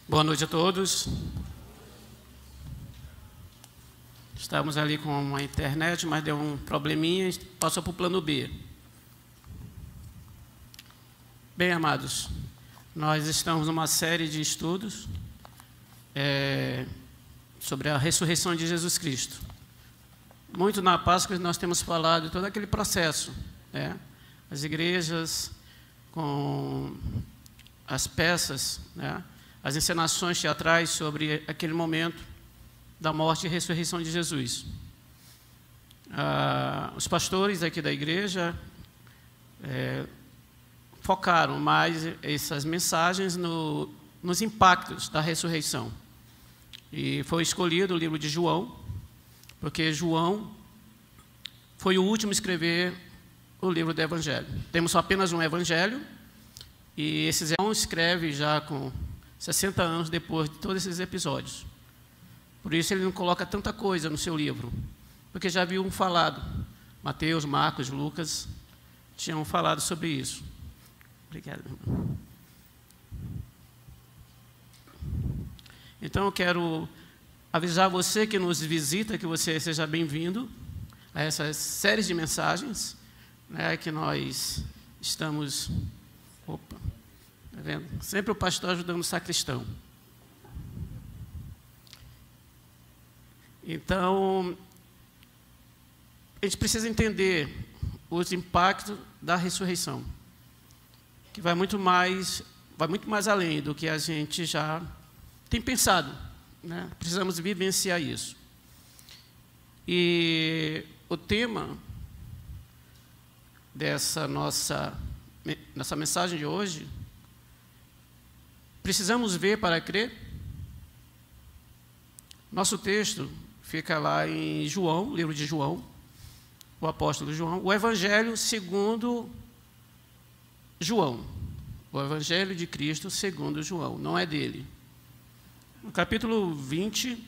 Boa noite a todos. Estamos ali com a internet, mas deu um probleminha e passou para o plano B. Bem, amados, nós estamos numa série de estudos sobre a ressurreição de Jesus Cristo. Muito na Páscoa nós temos falado de todo aquele processo, as igrejas com as peças, as encenações teatrais sobre aquele momento da morte e ressurreição de Jesus. Os pastores aqui da igreja focaram mais essas mensagens nos impactos da ressurreição. E foi escolhido o livro de João, porque João foi o último a escrever o livro do Evangelho. Temos apenas um Evangelho, e esse João escreve já com 60 anos depois de todos esses episódios. Por isso ele não coloca tanta coisa no seu livro, porque já haviam falado. Mateus, Marcos, Lucas tinham falado sobre isso. Obrigado, irmão. Então eu quero avisar você que nos visita, que você seja bem-vindo a essas séries de mensagens, que nós estamos... Opa, tá vendo? Sempre o pastor ajudando o sacristão. Então, a gente precisa entender os impactos da ressurreição, que vai muito mais além do que a gente já tem pensado, Precisamos vivenciar isso. E o tema dessa nossa mensagem de hoje: precisamos ver para crer? Nosso texto fica lá em João, livro de João, o apóstolo João, o Evangelho segundo João, o Evangelho de Cristo segundo João, não é dele. No capítulo 20,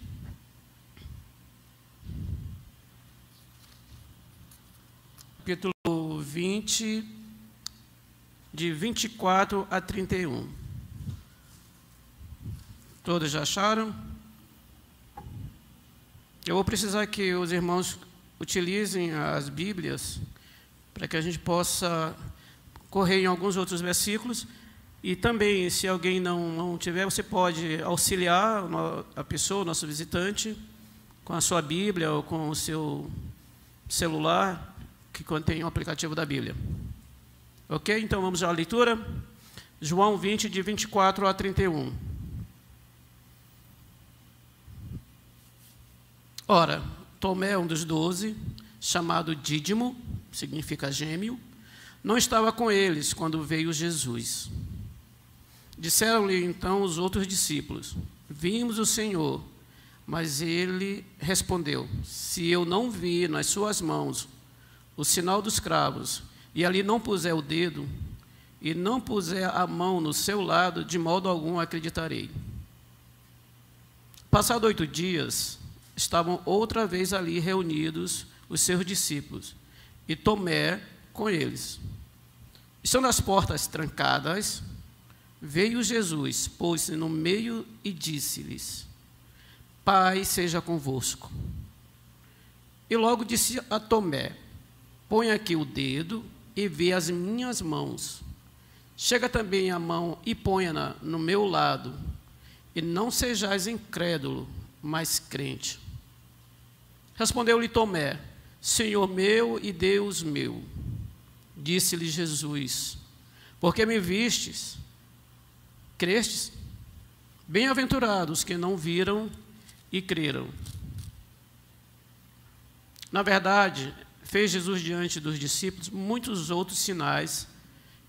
de 24 a 31. Todos já acharam? Eu vou precisar que os irmãos utilizem as Bíblias para que a gente possa correr em alguns outros versículos. E também, se alguém não tiver, você pode auxiliar a pessoa, o nosso visitante, com a sua Bíblia ou com o seu celular, que contém o aplicativo da Bíblia. Ok? Então, vamos à leitura. João 20, de 24 a 31. Ora, Tomé, um dos 12, chamado Dídimo, significa gêmeo, não estava com eles quando veio Jesus. Disseram-lhe então os outros discípulos: vimos o Senhor. Mas ele respondeu: se eu não vi nas suas mãos o sinal dos cravos, e ali não puser o dedo, e não puser a mão no seu lado, de modo algum acreditarei. Passado 8 dias, estavam outra vez ali reunidos os seus discípulos, e Tomé com eles. Estando as portas trancadas, veio Jesus, pôs-se no meio e disse-lhes: Pai seja convosco. E logo disse a Tomé: põe aqui o dedo e vê as minhas mãos. Chega também a mão e ponha-na no meu lado, e não sejais incrédulo, mas crente. Respondeu-lhe Tomé: Senhor meu e Deus meu. Disse-lhe Jesus: porque me vistes, crestes? Bem-aventurados que não viram e creram. Na verdade, fez Jesus diante dos discípulos muitos outros sinais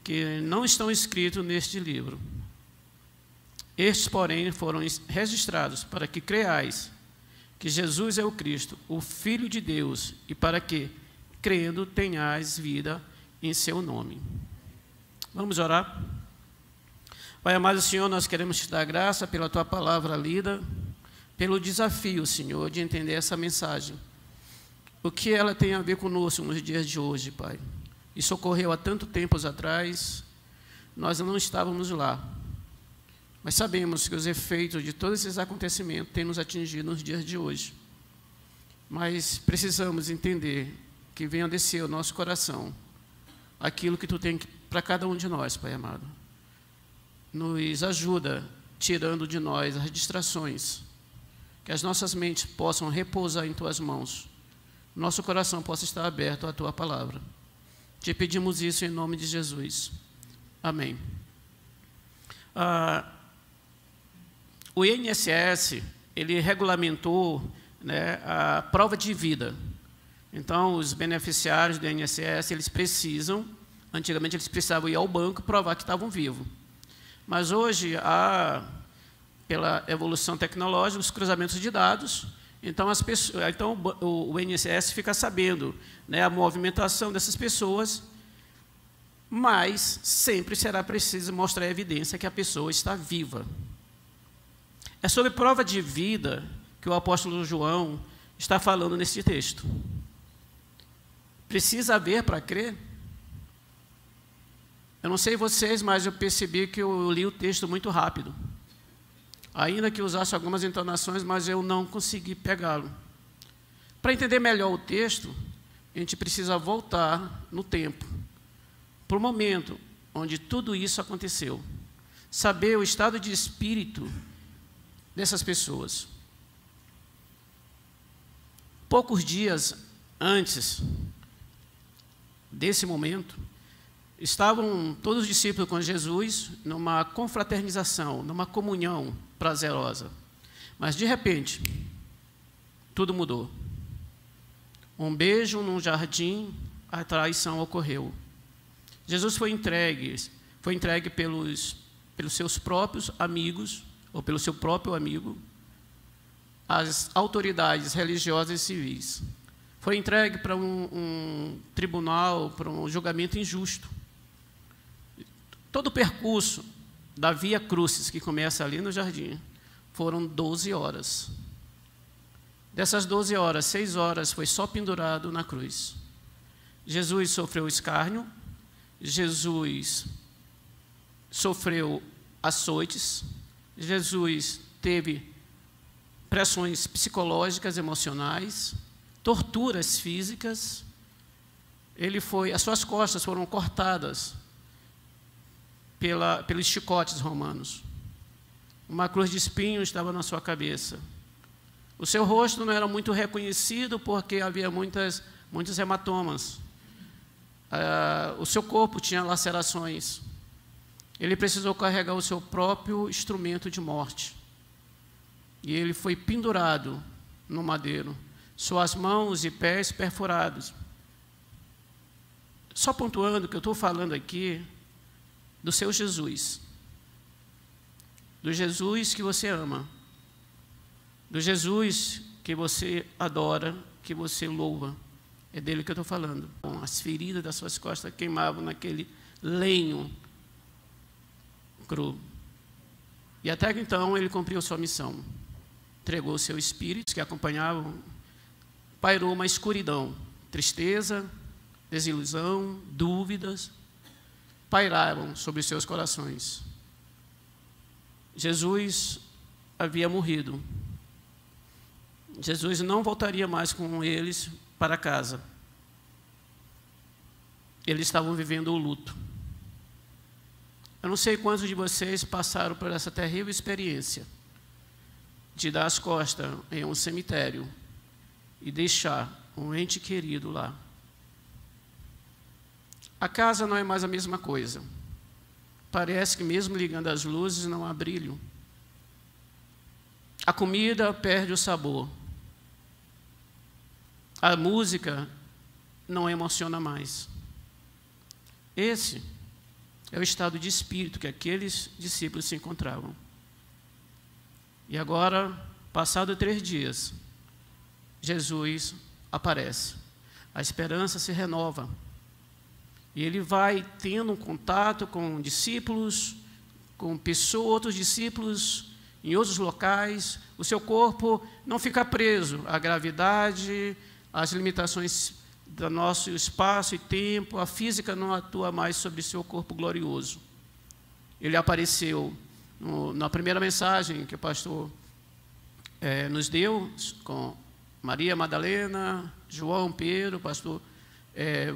que não estão escritos neste livro. Estes, porém, foram registrados para que creais que Jesus é o Cristo, o Filho de Deus, e para que, crendo, tenhais vida em seu nome. Vamos orar? Pai amado Senhor, nós queremos te dar graça pela tua palavra lida, pelo desafio, Senhor, de entender essa mensagem. O que ela tem a ver conosco nos dias de hoje, Pai. Isso ocorreu há tanto tempo atrás, nós não estávamos lá. Mas sabemos que os efeitos de todos esses acontecimentos têm nos atingido nos dias de hoje. Mas precisamos entender que venha descer ao nosso coração aquilo que tu tem para cada um de nós, Pai amado. Nos ajuda tirando de nós as distrações, que as nossas mentes possam repousar em tuas mãos, nosso coração possa estar aberto à tua palavra. Te pedimos isso em nome de Jesus. Amém. O INSS, ele regulamentou, né, a prova de vida. Então, os beneficiários do INSS, eles precisam, antigamente eles precisavam ir ao banco provar que estavam vivos. Mas hoje, pela evolução tecnológica, os cruzamentos de dados, então, o INSS fica sabendo, né, a movimentação dessas pessoas, mas sempre será preciso mostrar a evidência que a pessoa está viva. É sobre prova de vida que o apóstolo João está falando nesse texto. Precisa haver para crer? Eu não sei vocês, mas eu percebi que eu li o texto muito rápido. Ainda que usasse algumas entonações, mas eu não consegui pegá-lo. Para entender melhor o texto, a gente precisa voltar no tempo, para o momento onde tudo isso aconteceu. Saber o estado de espírito dessas pessoas. Poucos dias antes desse momento, estavam todos os discípulos com Jesus numa confraternização, numa comunhão prazerosa. Mas, de repente, tudo mudou. Um beijo num jardim, a traição ocorreu. Jesus foi entregue pelos seus próprios amigos, ou pelo seu próprio amigo, às autoridades religiosas e civis. Foi entregue para um tribunal, para um julgamento injusto. Todo o percurso da Via Crucis, que começa ali no jardim, foram 12 horas. Dessas 12 horas, 6 horas foi só pendurado na cruz. Jesus sofreu escárnio, Jesus sofreu açoites, Jesus teve pressões psicológicas, emocionais, torturas físicas. As suas costas foram cortadas pelos chicotes romanos. Uma cruz de espinhos estava na sua cabeça. O seu rosto não era muito reconhecido porque havia muitos hematomas. O seu corpo tinha lacerações. Ele precisou carregar o seu próprio instrumento de morte. E ele foi pendurado no madeiro, suas mãos e pés perfurados. Só pontuando que eu estou falando aqui do seu Jesus, do Jesus que você ama, do Jesus que você adora, que você louva. É dele que eu estou falando. As feridas das suas costas queimavam naquele lenho cru. E até que então ele cumpriu sua missão. Entregou o seu espírito, que acompanhavam, pairou uma escuridão, tristeza, desilusão, dúvidas, pairaram sobre os seus corações. Jesus havia morrido. Jesus não voltaria mais com eles para casa. Eles estavam vivendo o luto. Eu não sei quantos de vocês passaram por essa terrível experiência de dar as costas em um cemitério e deixar um ente querido lá. A casa não é mais a mesma coisa. Parece que mesmo ligando as luzes não há brilho. A comida perde o sabor. A música não emociona mais. Esse é o estado de espírito que aqueles discípulos se encontravam. E agora, passado 3 dias, Jesus aparece. A esperança se renova. E ele vai tendo um contato com discípulos, com outros discípulos em outros locais. O seu corpo não fica preso à gravidade, às limitações do nosso espaço e tempo. A física não atua mais sobre seu corpo glorioso. Ele apareceu na primeira mensagem que o pastor nos deu, com Maria Madalena, João, Pedro, o pastor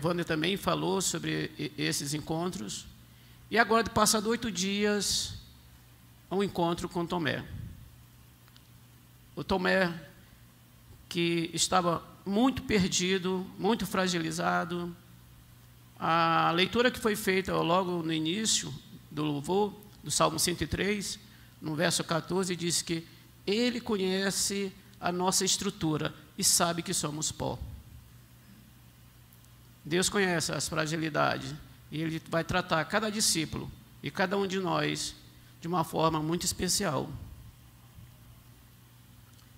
Wander também falou sobre esses encontros. E agora, passado 8 dias, um encontro com Tomé. O Tomé, que estava muito perdido, muito fragilizado. A leitura que foi feita logo no início do louvor, do Salmo 103, no verso 14, diz que ele conhece a nossa estrutura e sabe que somos pó. Deus conhece as fragilidades e Ele vai tratar cada discípulo e cada um de nós de uma forma muito especial.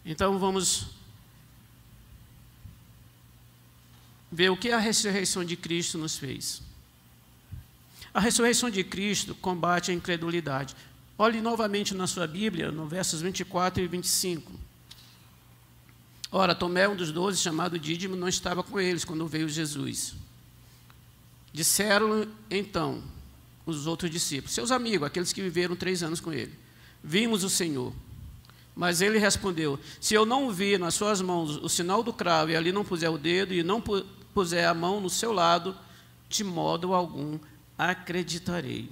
Então vamos ver o que a ressurreição de Cristo nos fez. A ressurreição de Cristo combate a incredulidade. Olhe novamente na sua Bíblia, no versos 24 e 25. Ora, Tomé, um dos 12, chamado Dídimo, não estava com eles quando veio Jesus. Disseram então os outros discípulos, seus amigos, aqueles que viveram 3 anos com ele: vimos o Senhor. Mas ele respondeu: se eu não vir nas suas mãos o sinal do cravo e ali não puser o dedo e não puser a mão no seu lado, de modo algum acreditarei.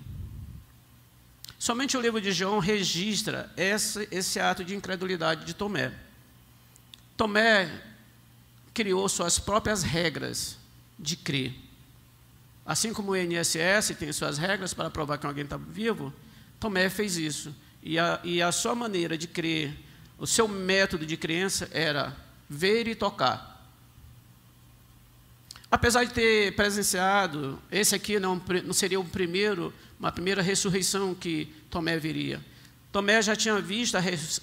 Somente o livro de João registra esse ato de incredulidade de Tomé. Tomé criou suas próprias regras de crer. Assim como o INSS tem suas regras para provar que alguém está vivo, Tomé fez isso. E a sua maneira de crer, o seu método de crença era ver e tocar. Apesar de ter presenciado, esse aqui não seria uma primeira ressurreição que Tomé viria. Tomé já tinha visto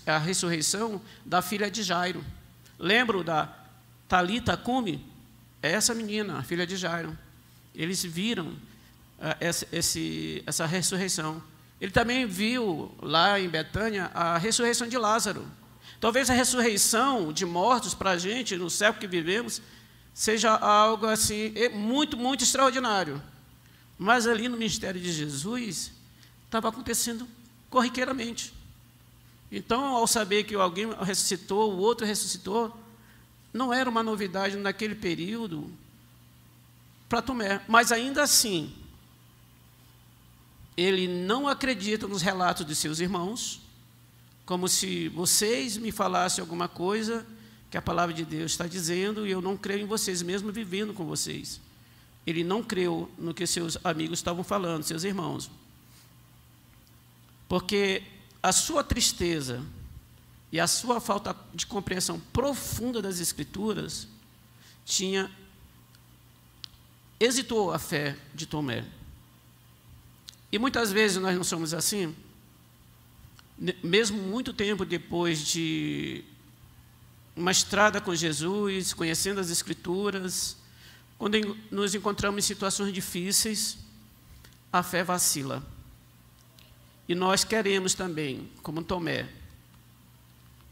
a ressurreição da filha de Jairo. Lembram da Talita Cumi? Essa menina, a filha de Jairo. Eles viram essa ressurreição. Ele também viu lá em Betânia a ressurreição de Lázaro. Talvez a ressurreição de mortos para a gente, no século que vivemos, seja algo assim muito, muito extraordinário. Mas ali no ministério de Jesus, estava acontecendo corriqueiramente. Então, ao saber que alguém ressuscitou, o outro ressuscitou, não era uma novidade naquele período para Tomé. Mas ainda assim, ele não acredita nos relatos de seus irmãos, como se vocês me falassem alguma coisa que a palavra de Deus está dizendo, e eu não creio em vocês, mesmo vivendo com vocês. Ele não creu no que seus amigos estavam falando, seus irmãos. Porque a sua tristeza e a sua falta de compreensão profunda das Escrituras hesitou a fé de Tomé. E muitas vezes nós não somos assim, mesmo muito tempo depois de uma estrada com Jesus, conhecendo as Escrituras, quando nos encontramos em situações difíceis, a fé vacila. E nós queremos também, como Tomé,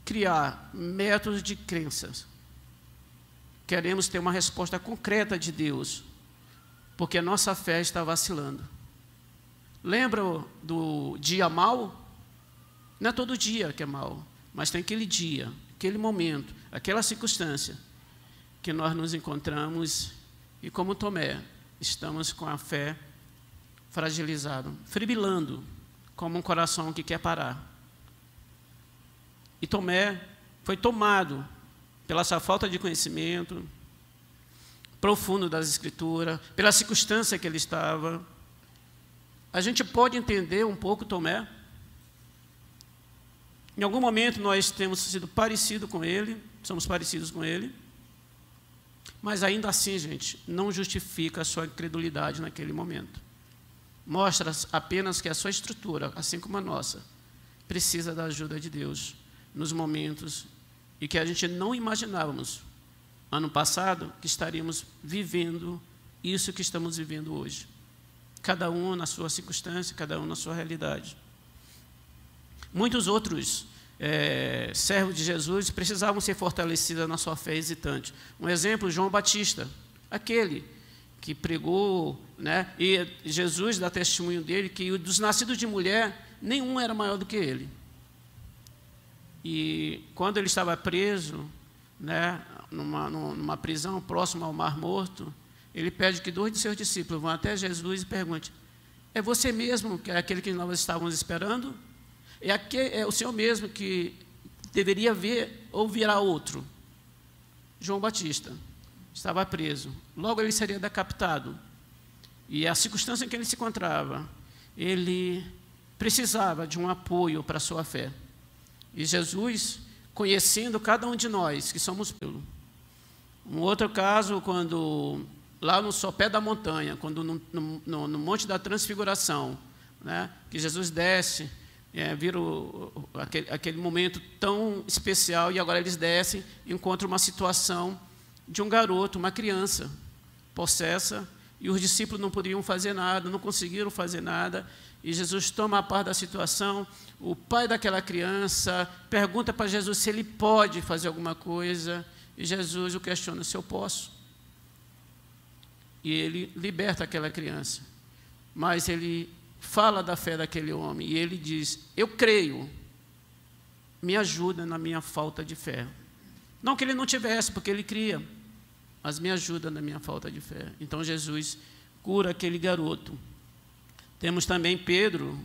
criar métodos de crenças. Queremos ter uma resposta concreta de Deus, porque a nossa fé está vacilando. Lembra do dia mau? Não é todo dia que é mau, mas tem aquele dia, aquele momento, aquela circunstância que nós nos encontramos e, como Tomé, estamos com a fé fragilizada, fribilando, como um coração que quer parar. E Tomé foi tomado pela sua falta de conhecimento profundo das Escrituras, pela circunstância que ele estava. A gente pode entender um pouco Tomé. Em algum momento nós temos sido parecidos com ele, somos parecidos com ele, mas ainda assim, gente, não justifica a sua incredulidade naquele momento. Mostra apenas que a sua estrutura, assim como a nossa, precisa da ajuda de Deus nos momentos e que a gente não imaginávamos, ano passado, que estaríamos vivendo isso que estamos vivendo hoje. Cada um na sua circunstância, cada um na sua realidade. Muitos outros servos de Jesus precisavam ser fortalecidos na sua fé hesitante. Um exemplo, João Batista, aquele que pregou, né, e Jesus dá testemunho dele, que dos nascidos de mulher, nenhum era maior do que ele. E quando ele estava preso, né, numa prisão próxima ao Mar Morto, ele pede que 2 de seus discípulos vão até Jesus e perguntem: é você mesmo que é aquele que nós estávamos esperando? É o Senhor mesmo que deveria ver ou virá outro? João Batista estava preso, logo ele seria decapitado. E a circunstância em que ele se encontrava, ele precisava de um apoio para a sua fé. E Jesus, conhecendo cada um de nós, que somos pelo. Um outro caso, quando lá no sopé da montanha, quando no Monte da Transfiguração, né, que Jesus desce, vira aquele momento tão especial, e agora eles descem e encontram uma situação de um garoto, uma criança, possessa, e os discípulos não podiam fazer nada, não conseguiram fazer nada, e Jesus toma a parte da situação. O pai daquela criança pergunta para Jesus se ele pode fazer alguma coisa, e Jesus o questiona: se eu posso. E ele liberta aquela criança, mas ele fala da fé daquele homem, e ele diz: eu creio, me ajuda na minha falta de fé. Não que ele não tivesse, porque ele cria, mas me ajuda na minha falta de fé. Então Jesus cura aquele garoto. Temos também Pedro,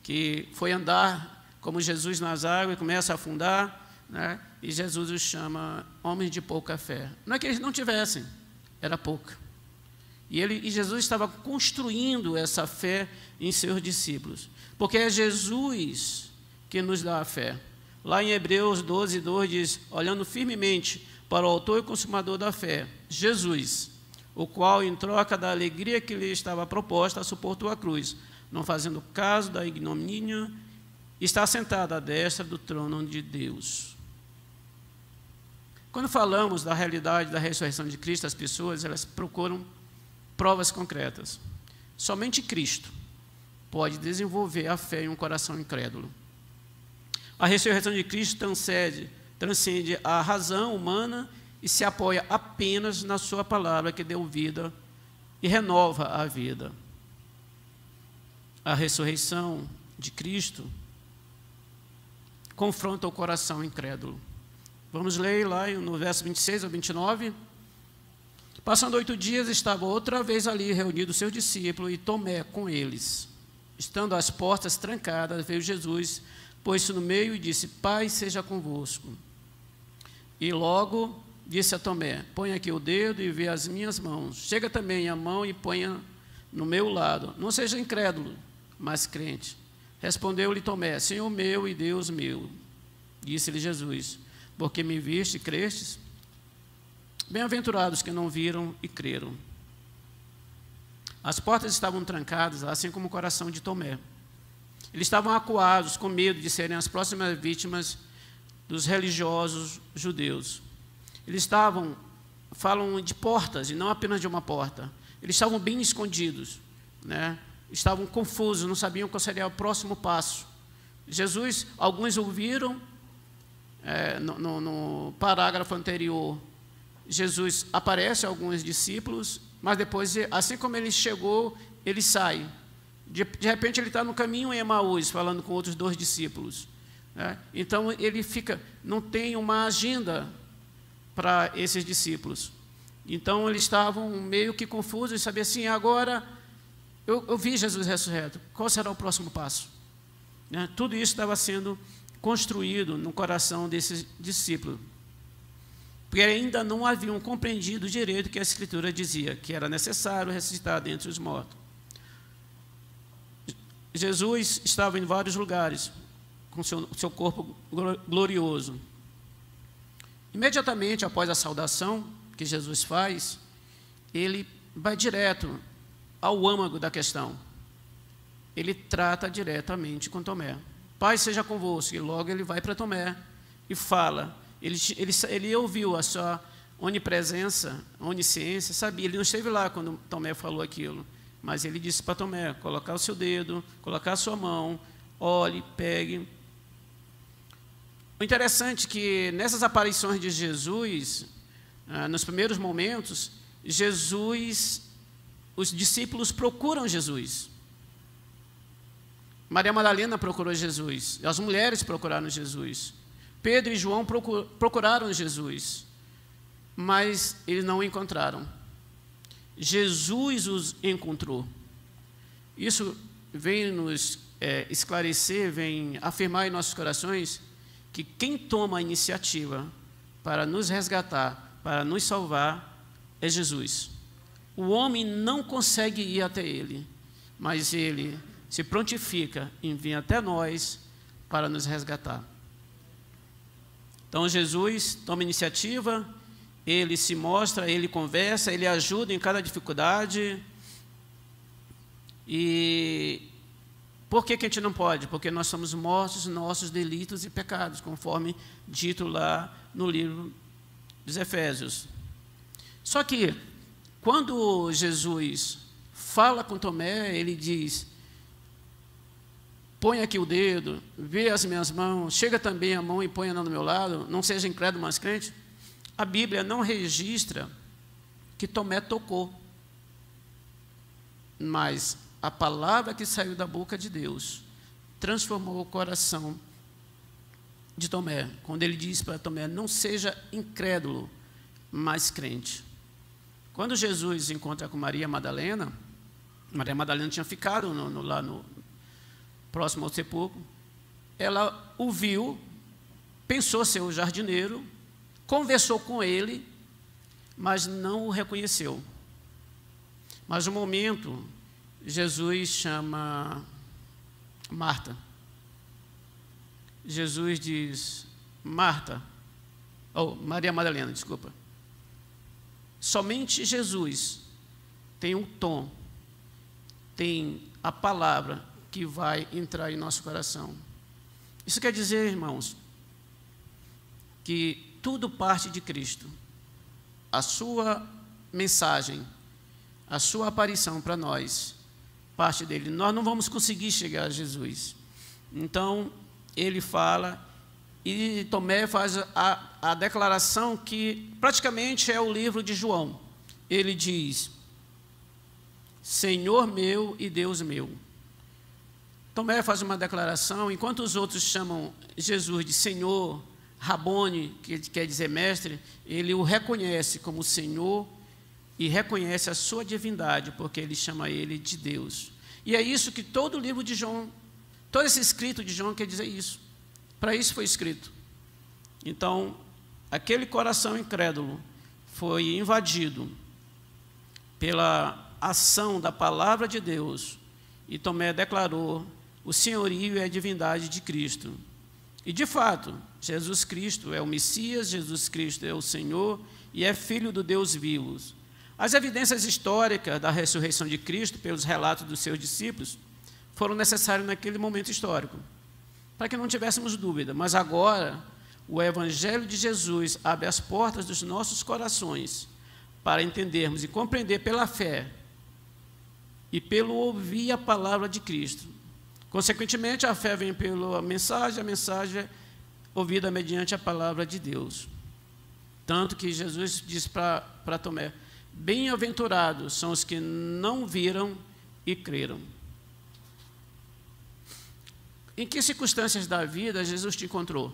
que foi andar como Jesus nas águas e começa a afundar, né? E Jesus os chama homens de pouca fé. Não é que eles não tivessem, era pouca. E Jesus estava construindo essa fé em seus discípulos, porque é Jesus que nos dá a fé. Lá em Hebreus 12:2 diz: olhando firmemente para o autor e consumador da fé, Jesus, o qual, em troca da alegria que lhe estava proposta, suportou a cruz, não fazendo caso da ignomínia, está sentado à destra do trono de Deus. Quando falamos da realidade da ressurreição de Cristo, as pessoas elas procuram provas concretas. Somente Cristo pode desenvolver a fé em um coração incrédulo. A ressurreição de Cristo transcende a razão humana e se apoia apenas na sua palavra, que deu vida e renova a vida. A ressurreição de Cristo confronta o coração incrédulo. Vamos ler lá no verso 26 ao 29. Passando 8 dias, estava outra vez ali reunido seus discípulos e Tomé com eles. Estando as portas trancadas, veio Jesus, pôs-se no meio e disse: Pai seja convosco. E logo disse a Tomé: põe aqui o dedo e vê as minhas mãos. Chega também a mão e ponha no meu lado. Não seja incrédulo, mas crente. Respondeu-lhe Tomé: Senhor meu e Deus meu. Disse-lhe Jesus: porque me viste e crestes? Bem-aventurados que não viram e creram. As portas estavam trancadas, assim como o coração de Tomé. Eles estavam acuados, com medo de serem as próximas vítimas dos religiosos judeus. Eles falam de portas, e não apenas de uma porta. Eles estavam bem escondidos, né? Estavam confusos, não sabiam qual seria o próximo passo. Jesus, alguns ouviram, no parágrafo anterior, Jesus aparece a alguns discípulos, mas depois, assim como ele chegou, ele sai. De repente ele está no caminho em Emaús, falando com outros 2 discípulos. Né? Então ele não tem uma agenda para esses discípulos. Então eles estavam meio que confusos e sabiam assim: agora eu vi Jesus ressurreto, qual será o próximo passo? Né? Tudo isso estava sendo construído no coração desses discípulos, porque ainda não haviam compreendido direito o que a Escritura dizia, que era necessário ressuscitar dentre os mortos. Jesus estava em vários lugares, com seu corpo glorioso. Imediatamente após a saudação que Jesus faz, ele vai direto ao âmago da questão. Ele trata diretamente com Tomé. Pai seja convosco. E logo ele vai para Tomé e fala. Ele ouviu a sua onipresença, onisciência, sabia. Ele não esteve lá quando Tomé falou aquilo, mas ele disse para Tomé: colocar o seu dedo, colocar a sua mão, olhe, pegue. O interessante é que nessas aparições de Jesus, nos primeiros momentos, os discípulos procuram Jesus. Maria Madalena procurou Jesus, as mulheres procuraram Jesus, Pedro e João procuraram Jesus, mas eles não o encontraram. Jesus os encontrou. Isso vem nos esclarecer, vem afirmar em nossos corações que quem toma a iniciativa para nos resgatar, para nos salvar, é Jesus. O homem não consegue ir até ele, mas ele se prontifica em vir até nós para nos resgatar. Então Jesus toma iniciativa, ele se mostra, ele conversa, ele ajuda em cada dificuldade. E por que a gente não pode? Porque nós somos mortos nos nossos delitos e pecados, conforme dito lá no livro dos Efésios. Só que, quando Jesus fala com Tomé, ele diz: põe aqui o dedo, vê as minhas mãos, chega também a mão e põe ela no meu lado, não seja incrédulo, mas crente. A Bíblia não registra que Tomé tocou, mas a palavra que saiu da boca de Deus transformou o coração de Tomé, quando ele diz para Tomé: não seja incrédulo, mas crente. Quando Jesus encontra com Maria Madalena tinha ficado lá próximo ao sepulcro, ela o viu, pensou ser o jardineiro, conversou com ele, mas não o reconheceu. Mas no momento, Jesus chama Marta. Jesus diz: Maria Madalena, desculpa. Somente Jesus tem um tom, tem a palavra que vai entrar em nosso coração. Isso quer dizer, irmãos, que tudo parte de Cristo. A sua mensagem, a sua aparição para nós, parte dele. Nós não vamos conseguir chegar a Jesus. Então, ele fala, e Tomé faz a declaração que praticamente é o livro de João. Ele diz: Senhor meu e Deus meu. Tomé faz uma declaração, enquanto os outros chamam Jesus de Senhor, Rabone, que quer dizer mestre, ele o reconhece como Senhor e reconhece a sua divindade, porque ele chama ele de Deus. E é isso que todo o livro de João, todo esse escrito de João quer dizer isso. Para isso foi escrito. Então, aquele coração incrédulo foi invadido pela ação da palavra de Deus, e Tomé declarou o senhorio e a divindade de Cristo. E, de fato, Jesus Cristo é o Messias, Jesus Cristo é o Senhor e é Filho do Deus vivo. As evidências históricas da ressurreição de Cristo, pelos relatos dos seus discípulos, foram necessárias naquele momento histórico, para que não tivéssemos dúvida. Mas agora, o Evangelho de Jesus abre as portas dos nossos corações para entendermos e compreender pela fé e pelo ouvir a palavra de Cristo. Consequentemente, a fé vem pela mensagem, a mensagem é ouvida mediante a palavra de Deus. Tanto que Jesus diz para Tomé: bem-aventurados são os que não viram e creram. Em que circunstâncias da vida Jesus te encontrou?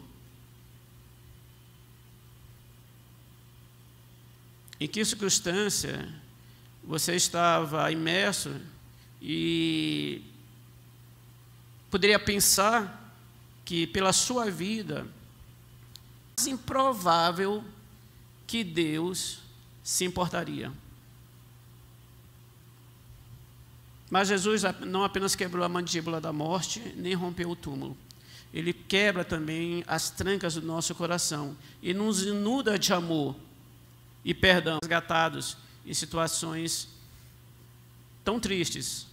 Em que circunstância você estava imerso e poderia pensar que pela sua vida é improvável que Deus se importaria? Mas Jesus não apenas quebrou a mandíbula da morte, nem rompeu o túmulo. Ele quebra também as trancas do nosso coração e nos inunda de amor e perdão, resgatados em situações tão tristes,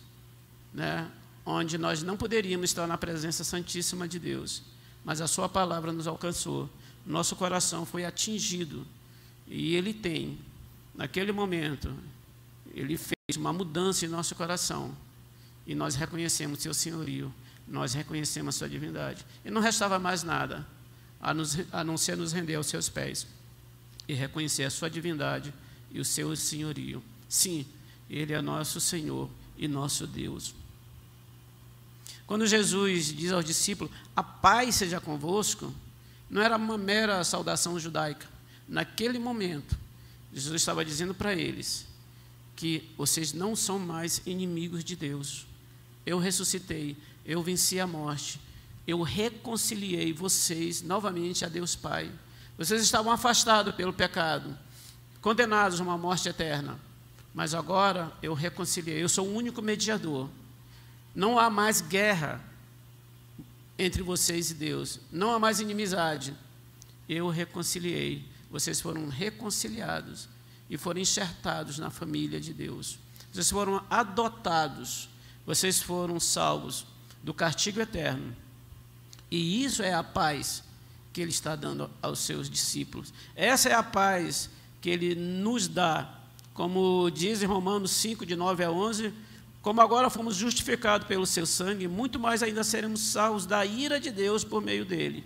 né, onde nós não poderíamos estar na presença santíssima de Deus, mas a sua palavra nos alcançou, nosso coração foi atingido, e ele tem, naquele momento, ele fez uma mudança em nosso coração, e nós reconhecemos seu senhorio, nós reconhecemos a sua divindade, e não restava mais nada a não ser nos render aos seus pés e reconhecer a sua divindade e o seu senhorio. Sim, ele é nosso Senhor e nosso Deus. Quando Jesus diz aos discípulos, a paz seja convosco, não era uma mera saudação judaica. Naquele momento, Jesus estava dizendo para eles que vocês não são mais inimigos de Deus. Eu ressuscitei, eu venci a morte, eu reconciliei vocês novamente a Deus Pai. Vocês estavam afastados pelo pecado, condenados a uma morte eterna, mas agora eu reconciliei, eu sou o único mediador. Não há mais guerra entre vocês e Deus, não há mais inimizade. Eu reconciliei, vocês foram reconciliados e foram enxertados na família de Deus. Vocês foram adotados, vocês foram salvos do castigo eterno. E isso é a paz que Ele está dando aos seus discípulos. Essa é a paz que Ele nos dá, como diz em Romanos 5, de 9 a 11, como agora fomos justificados pelo seu sangue, muito mais ainda seremos salvos da ira de Deus por meio dele.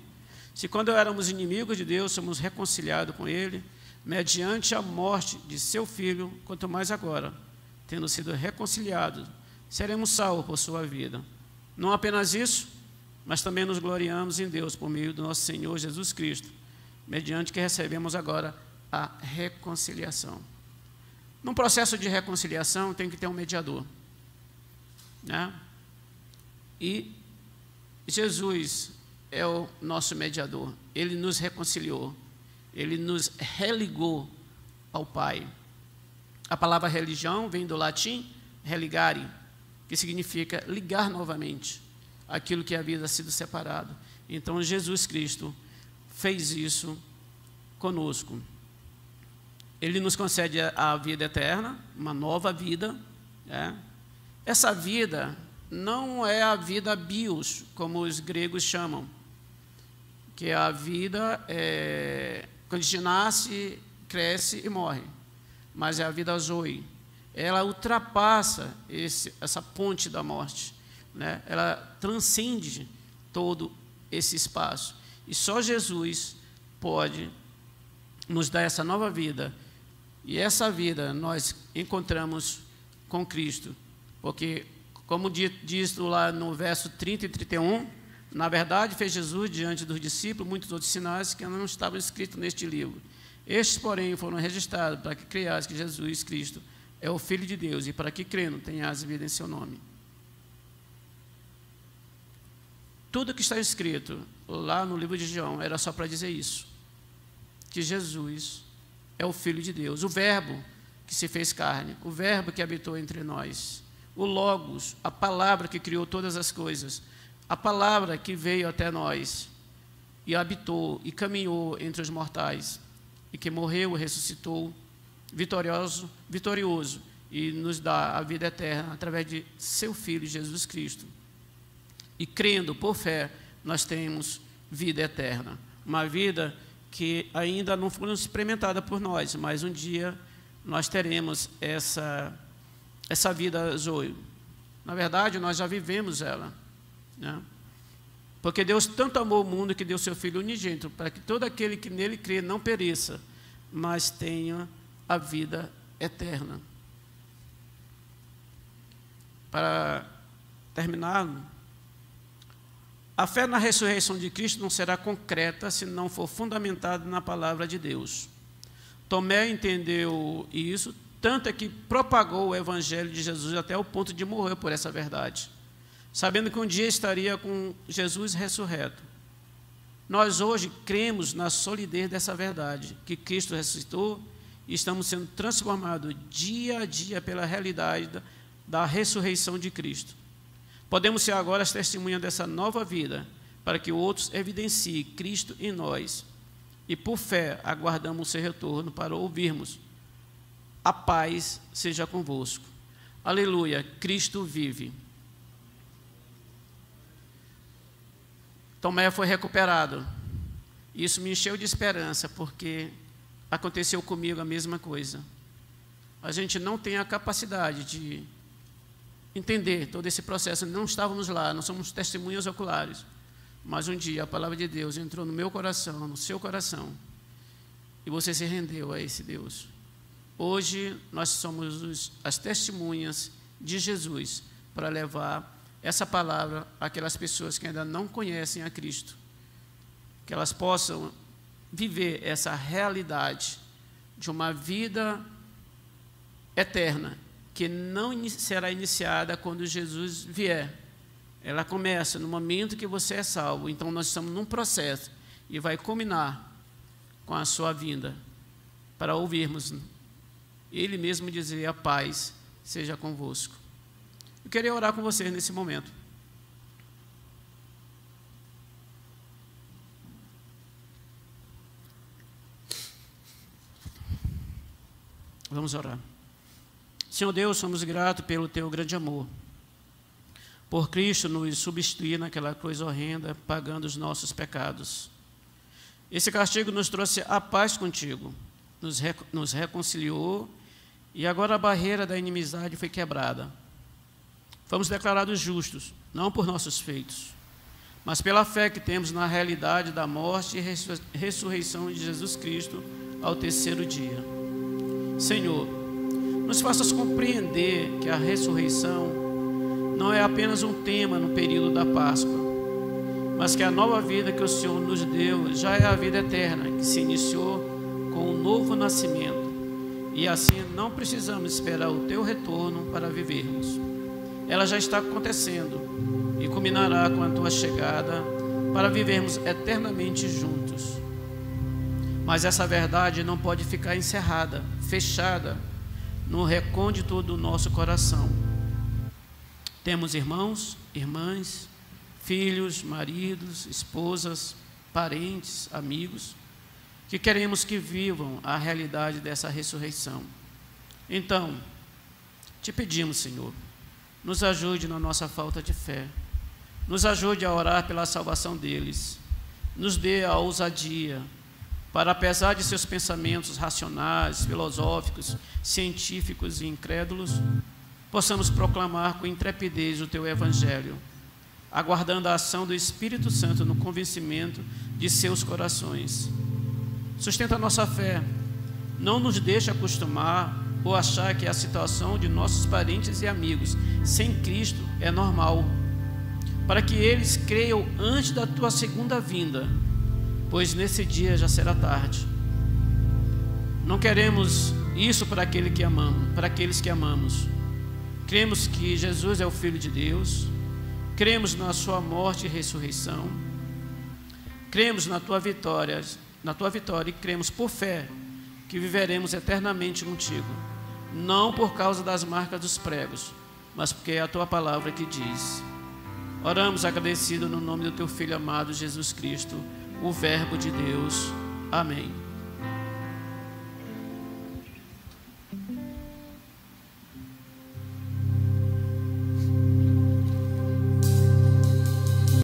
Se quando éramos inimigos de Deus, somos reconciliados com Ele, mediante a morte de seu Filho, quanto mais agora, tendo sido reconciliados, seremos salvos por sua vida. Não apenas isso, mas também nos gloriamos em Deus por meio do nosso Senhor Jesus Cristo, mediante que recebemos agora a reconciliação. Num processo de reconciliação tem que ter um mediador, né? E Jesus é o nosso mediador. Ele nos reconciliou, Ele nos religou ao Pai. A palavra religião vem do latim religare, que significa ligar novamente aquilo que havia sido separado. Então Jesus Cristo fez isso conosco. Ele nos concede a vida eterna, uma nova vida, né? Essa vida não é a vida bios, como os gregos chamam, que é a vida quando a gente nasce, cresce e morre, mas é a vida zoe. Ela ultrapassa essa ponte da morte, né? Ela transcende todo esse espaço. E só Jesus pode nos dar essa nova vida. E essa vida nós encontramos com Cristo. Porque, como diz lá no verso 30 e 31, na verdade fez Jesus diante dos discípulos muitos outros sinais que não estavam escritos neste livro. Estes, porém, foram registrados para que creias que Jesus Cristo é o Filho de Deus e para que crendo tenhas vida em seu nome. Tudo que está escrito lá no livro de João era só para dizer isso, que Jesus é o Filho de Deus, o Verbo que se fez carne, o Verbo que habitou entre nós, o Logos, a palavra que criou todas as coisas, a palavra que veio até nós e habitou e caminhou entre os mortais e que morreu e ressuscitou vitorioso e nos dá a vida eterna através de seu Filho Jesus Cristo. E crendo por fé, nós temos vida eterna, uma vida que ainda não foi experimentada por nós, mas um dia nós teremos essa vida zoe. Na verdade, nós já vivemos ela, né? Porque Deus tanto amou o mundo que deu seu Filho unigênito, para que todo aquele que nele crê não pereça, mas tenha a vida eterna. Para terminar, a fé na ressurreição de Cristo não será concreta se não for fundamentada na palavra de Deus. Tomé entendeu isso, tanto é que propagou o evangelho de Jesus até o ponto de morrer por essa verdade, sabendo que um dia estaria com Jesus ressurreto. Nós hoje cremos na solidez dessa verdade, que Cristo ressuscitou e estamos sendo transformados dia a dia pela realidade da ressurreição de Cristo. Podemos ser agora as testemunhas dessa nova vida, para que outros evidenciem Cristo em nós. E por fé aguardamos o seu retorno para ouvirmos: a paz seja convosco. Aleluia, Cristo vive. Tomé foi recuperado. Isso me encheu de esperança, porque aconteceu comigo a mesma coisa. A gente não tem a capacidade de entender todo esse processo. Não estávamos lá, não somos testemunhas oculares. Mas um dia a palavra de Deus entrou no meu coração, no seu coração, e você se rendeu a esse Deus. Hoje nós somos as testemunhas de Jesus para levar essa palavra àquelas pessoas que ainda não conhecem a Cristo, que elas possam viver essa realidade de uma vida eterna, que não será iniciada quando Jesus vier. Ela começa no momento que você é salvo. Então nós estamos num processo e vai culminar com a sua vinda, para ouvirmos Ele mesmo dizer: a paz seja convosco. Eu queria orar com vocês nesse momento. Vamos orar. Senhor Deus, somos gratos pelo Teu grande amor, por Cristo nos substituir naquela cruz horrenda, pagando os nossos pecados. Esse castigo nos trouxe a paz contigo, nos reconciliou, e agora a barreira da inimizade foi quebrada. Fomos declarados justos, não por nossos feitos, mas pela fé que temos na realidade da morte e ressurreição de Jesus Cristo ao terceiro dia. Senhor, nos faças compreender que a ressurreição não é apenas um tema no período da Páscoa, mas que a nova vida que o Senhor nos deu já é a vida eterna, que se iniciou com um novo nascimento, e assim não precisamos esperar o Teu retorno para vivermos. Ela já está acontecendo e culminará com a Tua chegada para vivermos eternamente juntos. Mas essa verdade não pode ficar encerrada, fechada no recôndito do nosso coração. Temos irmãos, irmãs, filhos, maridos, esposas, parentes, amigos, que queremos que vivam a realidade dessa ressurreição. Então, te pedimos, Senhor, nos ajude na nossa falta de fé, nos ajude a orar pela salvação deles, nos dê a ousadia para, apesar de seus pensamentos racionais, filosóficos, científicos e incrédulos, possamos proclamar com intrepidez o Teu Evangelho, aguardando a ação do Espírito Santo no convencimento de seus corações. Sustenta a nossa fé, não nos deixe acostumar ou achar que a situação de nossos parentes e amigos sem Cristo é normal, para que eles creiam antes da Tua segunda vinda, pois nesse dia já será tarde. Não queremos isso para aqueles que amamos. Cremos que Jesus é o Filho de Deus, cremos na sua morte e ressurreição, cremos na tua vitória e cremos por fé que viveremos eternamente contigo, não por causa das marcas dos pregos, mas porque é a tua palavra que diz. Oramos agradecido no nome do teu Filho amado Jesus Cristo, o Verbo de Deus. Amém.